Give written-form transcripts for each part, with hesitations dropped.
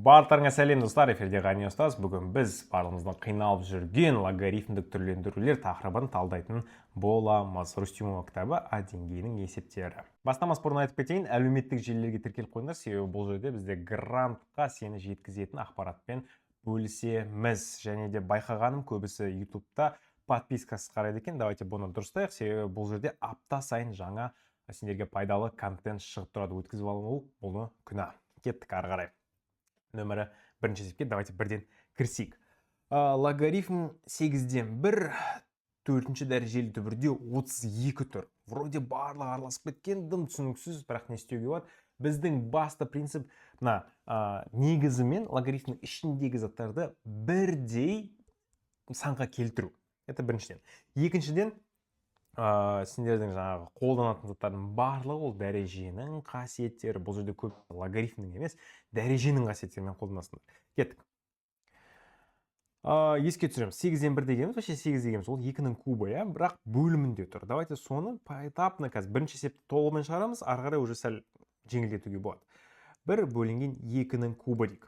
Барлықтарыңа сәлем достар, эфирде Ғани ұстаз. Бүгін біз барлығымыздың қиналып жүрген логарифмдік түрлендірулер тақырыбын талдайтын боламыз. Рустемова кітабы А деңгейінің есептері. Бастамас бұрын айтып кетейін, әлеуметтік желілерге тіркеліп қойыңдар, себебі бұл жерде бізде грантқа сені жеткізетін ақпаратпен бөлісеміз. Және де байқағаным, көбісі YouTube'та подпискасыз қарайды екен. Давайте бұны дұрыстайық, себебі бұл жерде апта сайын жаңа сендерге пайдалы контент шығып тұрады. Өткізіп алу бұны күнә. Кеттік ары қарай. Нөмірі бірінші есепке давайте бірден кірсек. Логарифм 8-ден 1, 4-ші дәрежелі түбірде 32 тұр. Вроде барлығы араласып кеткен, дым түсініксіз, бірақ не істеуге болады? Біздің басты принцип негізімен логарифмнің ішіндегі заттарды бірдей санға келтіру. Это біріншіден. Екіншіден, сендердің жаңағы қолданатын заттардың барлығы ол дәреженің қасиеттері. Бұл жерде көп логарифмнің емес, дәреженің қасиеттерімен қолданасыңдар. Кеттік. Еске түсіреміз. 8-ден 1 дегеніміз, вообще 8 дегеніміз ол 2-нің кубы, бірақ бөлімінде тұр. Давайте соны поэтапно қазір бірінші есепті толығымен шығарамыз, ары қарай уже сәл жеңілдетуге болады. 1 бөлінген 2-нің кубы дейік.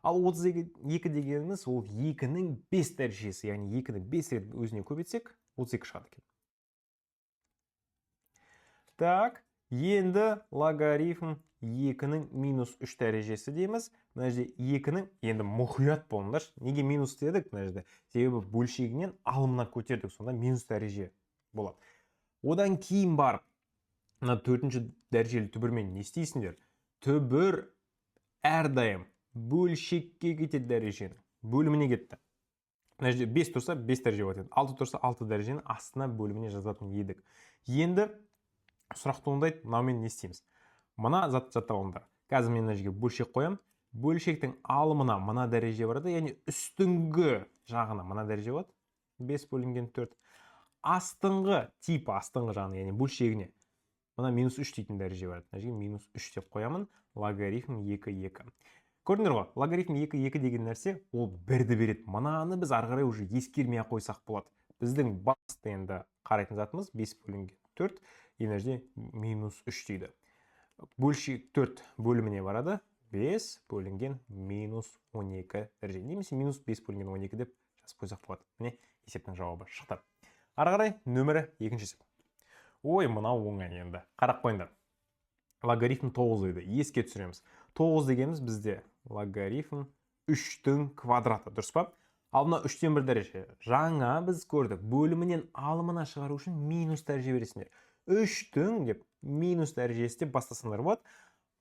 Ал 32 дегеніміз ол 2-нің 5 дәрежесі, яғни 2-ні 5 рет өзіне көбейтсек, 32 шығады екен. Так, енді логарифм 2-нің минус 3 дәрежесі дейміз. Мына жерде 2-нің, енді мұқият болыңдар. Неге минус дедік? Мына жерде себебі бөлшегінен алымына көтердік, сонда минус дәреже болады. Одан кейін барып, мына 4-ші дәрежелі түбірмен не істейсіңдер? Түбір әрдайым бөлшекке кетеді дәрежені. Бөліміне кетті. Мына жерде 5 тұрса 5 дәреже болады. 6 тұрса 6 дәрежені астына бөліміне жазатын едік. Енді сұрақ туындайды, мынаумен не істейміз? Мына затты алыңдар. Қазір мен мына жерге бөлшек қоям. Бөлшектің алымына мына дәреже барады, яғни үстіңгі жағына мына дәреже болады. 5 бөлінген 4. Астыңғы типі, астыңғы жағына, яғни бөлшегіне мына минус 3 дейтін дәреже барады. Мына жерге минус 3 деп қоямын. Логарифм 2. Көрдіңдер ғой, логарифм 2 деген нәрсе ол бірді береді. Мынаны біз ары қарай уже ескермей қойсақ болады. Біздің басты енді қарайтын затымыз 5 бөлінген 4. Мына жерде минус 3 дейді. Бөлшек 4 бөліміне барады. 5 бөлінген минус 12 дәреже. Немесе минус 5 бөлінген 12 деп жазып қойсақ болады. Міне есептің жауабы шықты. Ары қарай нөмірі 2-ші есеп. Ой, мынау оңай енді. Қарап қойыңдар. Логарифм 9 дейді. Еске түсіреміз. 9 дегеніміз бізде логарифм 3-тің квадраты. Дұрыс па? Ал мына 3-тен 1 дәреже. Жаңа біз көрдік. Бөлімінен алымына шығару үшін минус дәреже бересіңдер. 3-тің деп минус дәрежесі деп бастасаңдар болады.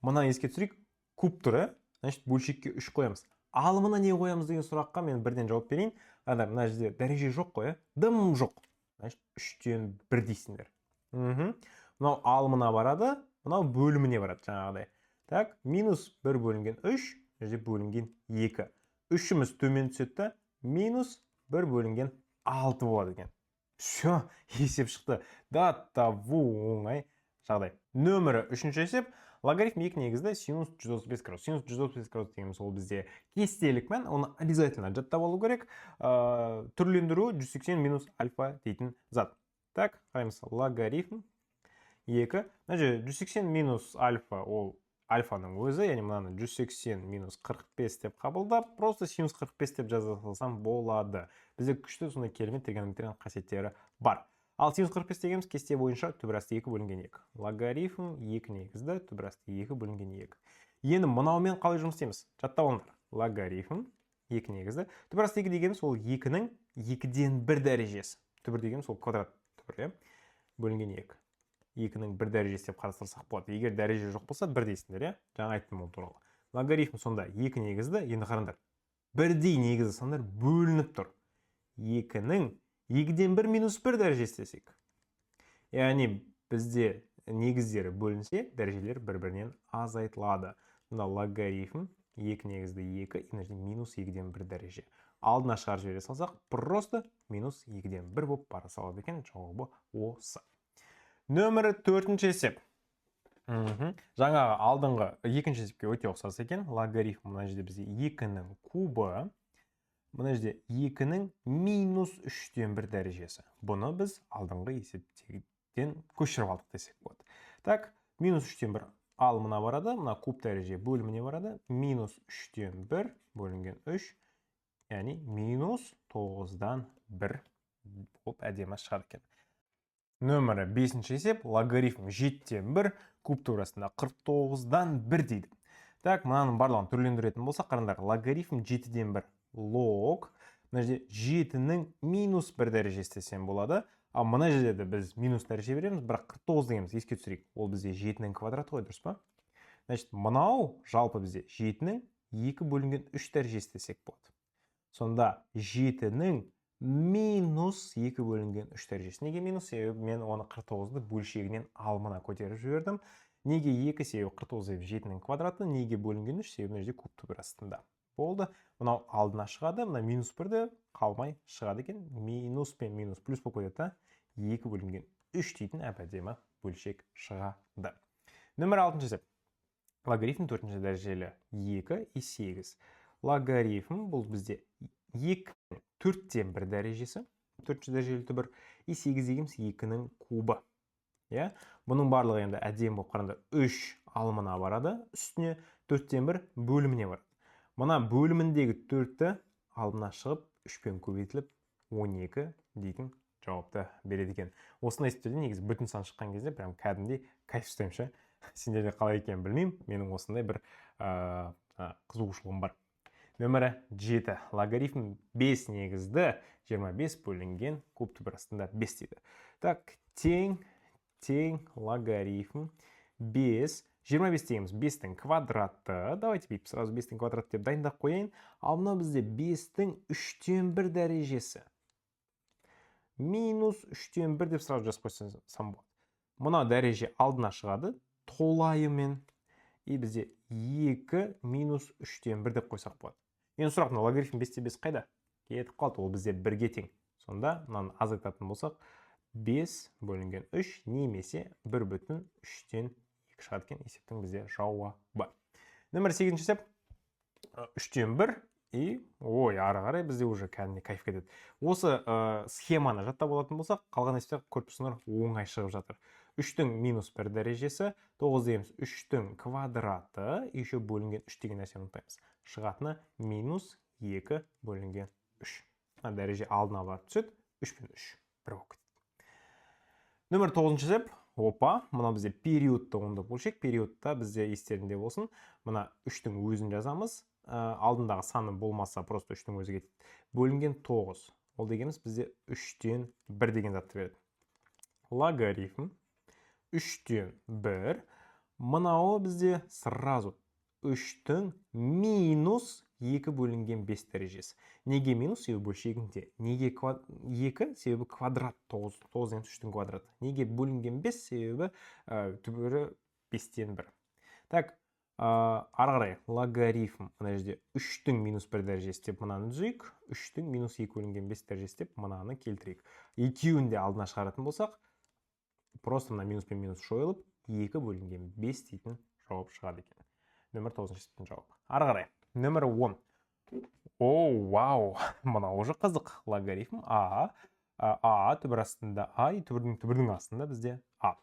Мына еске түсірейік, куб тұр, значит, бөлшекке 3 қоямыз. Алымына не қоямыз деген сұраққа мен бірден жауап берейін. Мына жерде дәреже жоқ қой, дым жоқ. Значит, 3-тен 1 дейсіңдер. Мынау алымына барады, мынау бөліміне барады жаңағыдай. Так, минус 1 бөлінген 3, жерде бөлінген 2. 3-іміз төмен түседі, минус 1 бөлінген 6 болады екен. Все, есеп шықты. Датаву оңай жағдай. Нөмірі 3-ші есеп. Логарифм 2 негізді синус 135 градус. Синус 135 градус дегеніміз ол бізде кестелік мән, оны обязательно жаттап алу керек. Түрлендіру 180 минус альфа дейтін зат. Так, қараймыз. Логарифм 2. 180 минус альфа ол альфаның өзі, яғни мынаны 180 минус 45 деп қабылдап, просто синус 45 деп жаза салсам болады. Бізде күшті сондай керемет тригонометрияның қасиеттері бар. Ал синус 45 дегеніміз кесте бойынша түбірасты 2 бөлінген 2. Логарифм 2 негізді, түбірасты 2 бөлінген 2. Енді мынаумен қалай жұмыс істейміз? Жаттап алыңдар. Логарифм 2 негізді. Түбірасты 2 дегеніміз ол 2-нің 2-ден 1 дәрежесі. Түбір дегеніміз ол квадрат түбір, бөлінген 2. 2-нің 1 дәрежесі деп қарастырсақ болады. Егер дәреже жоқ болса 1 дейсіңдер, жаңа айттым ол туралы. Логарифм сонда 2 негізді, енді қараңдар. Бірдей негізді сандар бөлініп тұр. 2-нің 2-ден 1 минус 1 дәрежесі десек. Яғни бізде негіздері бөлінсе, дәрежелер бір-бірінен азайтылады. Мына логарифм 2 негізді 2, минус 2-ден 1 дәреже. Алдына шығарып жібере салсақ, просто минус 2-ден 1 болып бара салады екен, жауабы осы. Нөмірі 4-ші есеп. Жаңағы алдыңғы 2-ші есепке өте ұқсас екен. Логарифм мына жерде бізде 2-нің кубы, мына жерде 2-нің минус 3-тен 1 дәрежесі. Бұны біз алдыңғы есептен көшіріп алдық десек болады. Так, минус 3-тен 1 ал мына барады, мына куб дәреже бөліміне барады, минус 3-тен 1 бөлінген 3, яғни минус 9-дан 1 болып әдемі шығады екен. Нөмірі 5-ші есеп, логарифм 7-тен 1 куб турасында 49-дан 1 дейді. Так, мынаның барлығын түрлендіретін болса, қараңдар, логарифм 7-ден 1 лог, мына жерде 7-нің минус 1 дәрежесі десем болады. А мына жерде де біз минус дәреже береміз, бірақ 49 дегеніміз еске түсірейік. Ол бізде 7-нің квадраты ғой, дұрыс па? Значит, мынау жалпы бізде 7-нің 2 бөлінген 3 дәрежесі десек болады. Сонда 7-нің минус 2 бөлінген 3 дәрежесі. Неге минус? Себебі мен оны 49-ды бөлшегінен алымына көтеріп жібердім. Неге 2? Себебі 49 7-нің квадраты, неге бөлінген 3? Себебі мына жерде куб түбір астында. Болды. Мынау алдына шығады, мына минус 1-ді қалмай шығады екен. Минус пен минус плюс болып кетеді, 2 бөлінген 3 дейтін әп-әдемі бөлшек шығады. Нөмір 6-ші есеп. Логарифм 4-ші дәрежелі 2 и 8. Логарифм бұл бізде 2 4-тен 1 дәрежесі, 4-ші дәрежелі түбір, и 8 дегеніміз 2-нің кубы. Бұның барлығы енді әдемі болып қараңдар, 3 алымына барады, үстіне 4-тен 1 бөліміне барады. Мына бөліміндегі 4-ті алдына шығып, 3-пен көбейтіліп 12 дейтін жауапты береді екен. Осыны естуде негізі бүтін сан шыққан кезде прям кәдімгідей кайф ұстаймын. Сендерде қалай екенін білмеймін, менің осындай бір қызығушылығым бар. Нөмірі 7. Логарифм 5 негізді 25 бөлінген куб түбір астында 5 дейді. Так, тең логарифм 5. 25 дегеніміз 5-тің квадраты. Давайте бүйтіп сразу 5-тің квадраты деп дайындап қояйын. Ал мына бізде 5-тің 3-тен 1 дәрежесі. Минус 3-тен 1 деп сразу жазып қойсам болады. Мына дәреже алдына шығады, толайымен. И бізде 2 минус 3-тен 1 деп қойсақ болады. Енді сұрақ, логарифм 5-те 5 қайда? Кетіп қалды, ол бізде 1-ге тең. Сонда мынаны азайтатын болсақ, 5 бөлінген 3 немесе 1/3-тен 2 шығады екен, есептің бізде жауабы. Нөмір 8-ші есеп, 3-тен 1 и ары қарай бізде уже кәдімгі кайф кетеді. Осы схеманы жаттап болатын болсақ, қалған есептер көріп тұрсыңдар оңай шығып жатыр. 3-тің минус 1 дәрежесі, 9 дегеніміз 3-тің квадраты, еще бөлінген 3 деген нәрсені ұмытпаймыз. Шығатыны минус 2 бөлінген 3. Дәреже алдына барып түседі, 3 пен 3 бір болып кетеді. Нөмір 9-ші есеп. Опа, мына бізде периодты онда бөлшек. Периодта бізде естерінде болсын. Мына 3-тің өзін жазамыз. Алдындағы саны болмаса, просто 3-тің өзі кетеді. Бөлінген 9. Ол дегеніміз бізде 3-тен 1 деген затты береді. Логарифм 3-тен 1. Мынауы бізде сразу 3-тің минус 2 бөлінген 5 дәрежесі. Неге минус? Себебі бөлшегінде. Неге 2? Себебі квадрат 9. 9 деген 3-тің квадраты. Неге бөлінген 5? Себебі түбірі 5-тен 1. Так, ары қарай логарифм мына жерде 3-тің минус 1 дәрежесі деп мынаны түзейік. 3-тің минус 2 бөлінген 5 дәрежесі деп мынаны келтірейік. Екеуін де алдына шығаратын болсақ, просто мына минус пен минус жойылып, 2 бөлінген 5 дейтін жауап шығады екен. Нөмір 9-ші есептің жауабы. Ары қарай. Нөмір 10. Вау, мына уже қызық. Логарифм А түбір астында А, и түбірдің астында бізде А.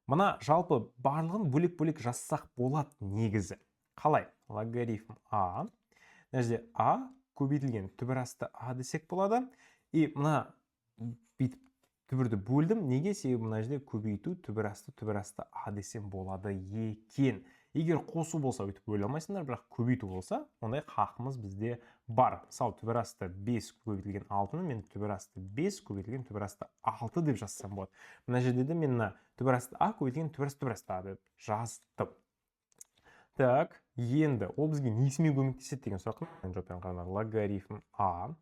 Мына жалпы барлығын бөлек-бөлек жазсақ болады негізі. Қалай? Логарифм А. Мына жерде А көбейтілген түбір асты А десек болады. И мына бүйтіп түбірді бөлдім. Неге? Себебі мына жерде көбейту түбір асты А десем болады екен. Егер қосу болса, өйтіп бөле алмайсыңдар, бірақ көбейту болса, ондай хақымыз бізде бар. Мысалы, түбір асты 5 көбейтілген 6-ны мен түбір асты 5 көбейтілген түбір асты 6 деп жазсам болады. Мына жерде де мен түбір асты А көбейтілген түбір асты А деп жаздым. Так, енді ол бізге несімен көмектеседі деген сұрақ. Логарифм А.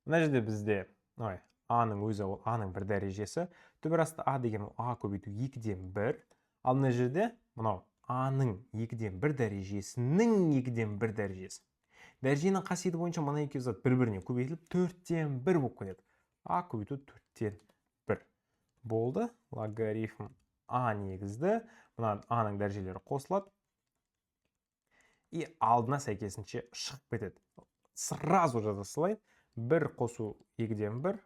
Мына жерде бізде А-ның өзі, А-ның бір дәрежесі. Түбір асты А деген А көбейту 2-ден 1. Ал мына жерде мынау А-ның 2-ден 1 дәрежесінің 2-ден 1 дәрежесі. Дәреженің қасиеті бойынша мына екеуі зат бір-біріне көбейтіліп 4-тен 1 болып кетеді. А көбейту 4-тен 1. Болды. Логарифм А негізді. Мына А-ның дәрежелері қосылады. И алдына сәйкесінше шығып кетеді. Сразу жаза салайын. 1 қосу 2-ден 1,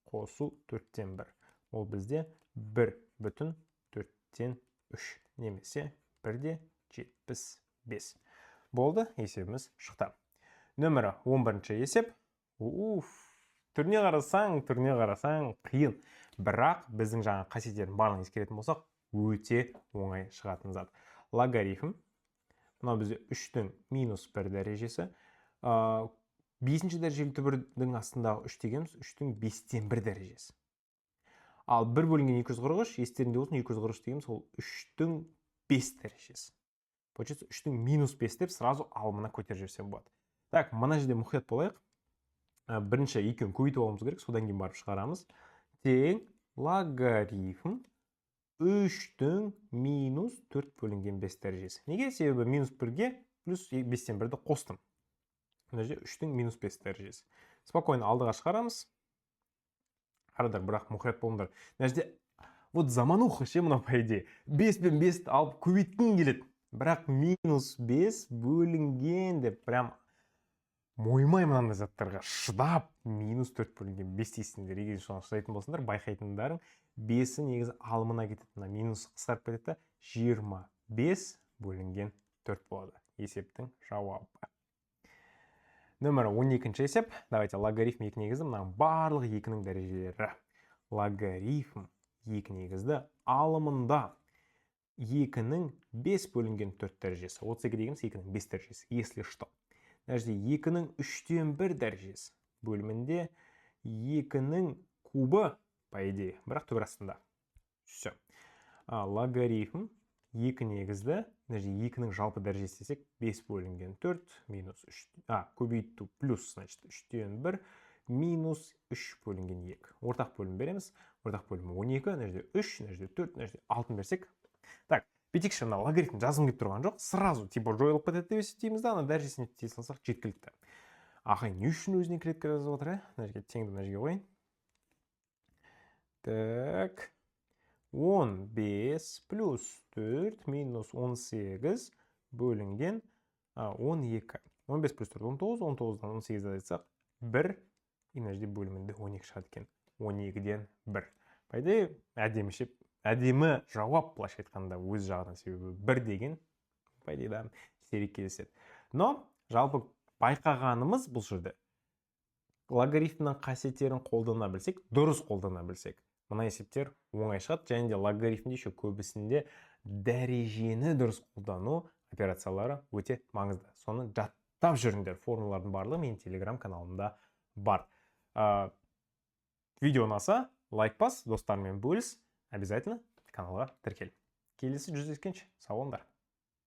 қосу 4-тен 1. Ол бізде 1/4-тен 3 немесе 1-де 75. Болды, есебіміз шықты. Нөмірі 11-ші есеп. Түріне қарасаң қиын. Бірақ біздің жаңа қасиеттерін барлығын ескеретін болсақ, өте оңай шығатын зат. Логарифм. Мынау бізде 3-тің минус 1 дәрежесі. 5-ші дәрежелі түбірдің астындағы 3 дегеніміз 3-тің 5-тен 1 дәрежесі. Ал 1 бөлінген 243, естерінде болсын, 243 дегеніміз ол 3-тің 5 дәрежесі. Получается, 3-тің минус 5 деп сразу алымына көтер жерсем болады. Так, мына жерде мұқият болайық. Бірінші екеуін көбейтіп алуымыз керек, содан кейін барып шығарамыз. Тең логарифм 3-тің минус 4 бөлінген 5 дәрежесі. Неге? Себебі минус 1-ге плюс 5-тен 1-ді қостым. Мына жерде 3-тің минус 5 дәрежесі. Спокойно алдыға шығарамыз. Қарадар, бірақ мұқият болыңдар. Мына жерде вот замануха ше мына по идее. 5 пен 5-ті алып көбейткім келеді. Бірақ минус 5 бөлінген деп прям моймай мынандай заттарға шыдап минус 4 бөлінген 5 дейсіңдер. Егер соны шыдайтын болсыңдар, байқайтындарың 5-і негізі алымына кетеді. Мына минус қысқарып кетеді. 25 бөлінген 4 болады. Есептің жауабы. Нөмірі 12-ші есеп. Давайте логарифм 2 негізді. Мына барлық 2-нің дәрежелері. Логарифм 2 негізді алымында 2-нің 5 бөлінген 4 дәрежесі. 32 дегеніміз 2-нің 5 дәрежесі. Если что. Нәжде 2-нің 3-тен 1 дәрежесі. Бөлімінде 2-нің кубы, по идее, бірақ түбір астында. Все. Логарифм 2 негізді. Нәжде 2-нің жалпы дәрежесі десек 5 бөлінген 4 минус 3. Көбейту плюс, значит, 3-тен 1 минус 3 бөлінген 2. Ортақ бөлім береміз. Ортақ бөлімі 12, нәжде 3, нәжде 4, нәжде 6 берсек. Так, бетекші мына логарифм жазым кеп тұрған жоқ. Сразу типа жойылып кетеді деп есептейміз да, ана дәрежесіне тез салсақ жеткілікті. Ағай, не үшін өзіне кіретке жазып отыр, Нәжге теңді мына жерге қойын. Так. 15 плюс 4 минус 18 бөлінген 12. 15 плюс 4 19, 19-дан 18-ді айтсақ 1, и мына жерде бөлімінде 12 шығады екен. 12-ден 1. Пайда әдемі жауап былайша айтқанда өз жағынан, себебі 1 деген пайда сирек кездеседі. Но жалпы байқағанымыз бұл жерде логарифмнің қасиеттерін қолдана білсек, дұрыс қолдана білсек, мына есептер оңай шығады. Және де логарифмде еще көбісінде дәрежені дұрыс қолдану операциялары өте маңызды. Соны жаттап жүріңдер. Формулалардың барлығы менің телеграм каналымда бар. Видео ұнаса, лайк бас, достармен бөліс, обязательно каналға тіркел. Келесі жүздескенше сау болыңдар.